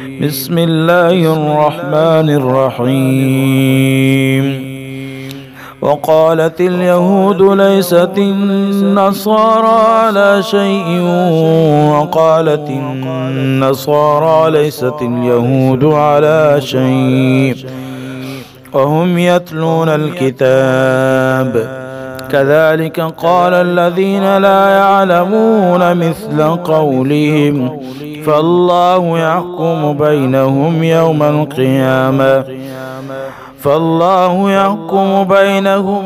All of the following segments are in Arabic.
بسم الله الرحمن الرحيم. وقالت اليهود ليست النصارى على شيء وقالت النصارى ليست اليهود على شيء وهم يتلون الكتاب كذلك قال الذين لا يعلمون مثل قولهم فالله يحكم بينهم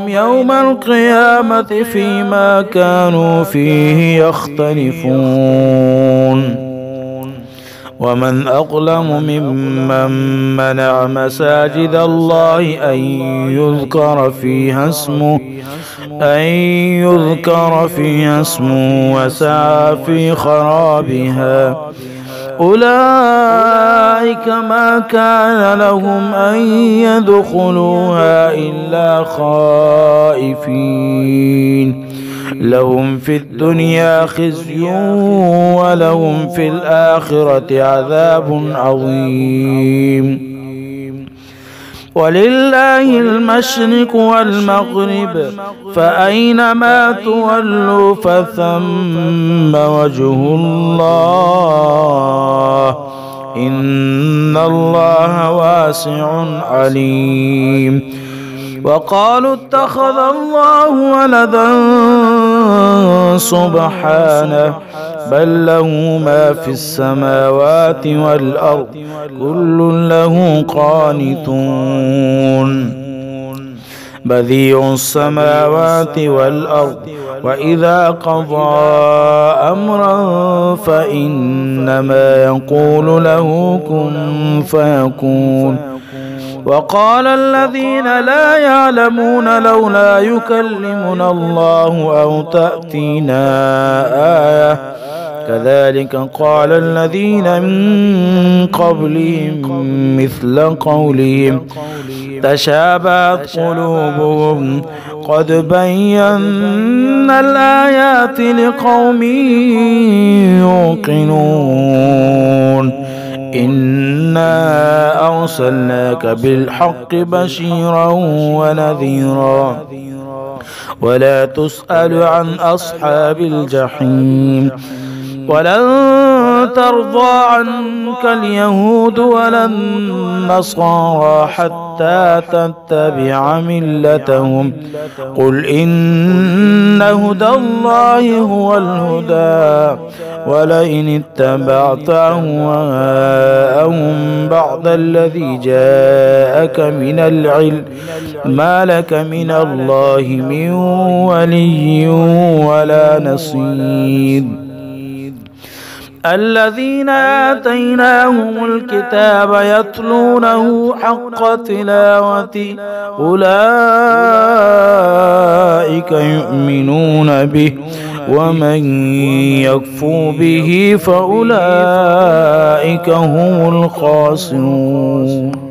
يوم القيامة فيما كانوا فيه يختلفون. ومن أظلم ممن منع مساجد الله أن يذكر فيها اسمه وسعى في خرابها أولئك ما كان لهم أن يدخلوها إلا خائفين لهم في الدنيا خزي ولهم في الآخرة عذاب عظيم. ولله المشرق والمغرب فأينما تولوا فثم وجه الله إن الله واسع عليم. وقالوا اتخذ الله ولدا سبحانه بل له ما في السماوات والأرض كل له قانتون بديع السماوات والأرض وإذا قضى أمرا فإنما يقول له كن فيكون. وقال الذين لا يعلمون لولا يكلمنا الله أو تأتينا آية كذلك قال الذين من قبلهم مثل قولهم تشابهت قلوبهم قد بينا الآيات لقوم يوقنون. إنا أرسلناك بالحق بشيرا ونذيرا ولا تسأل عن أصحاب الجحيم. ولن ترضى عنك اليهود ولا النصارى حتى تتبع ملتهم قل إن هدى الله هو الهدى ولئن اتبعت أهواءهم بعد الذي جاءك من العلم ما لك من الله من ولي ولا نصير. الذين آتيناهم الكتاب يتلونه حق تلاوته أولئك يؤمنون به ومن يكفر به فأولئك هم الخاسرون.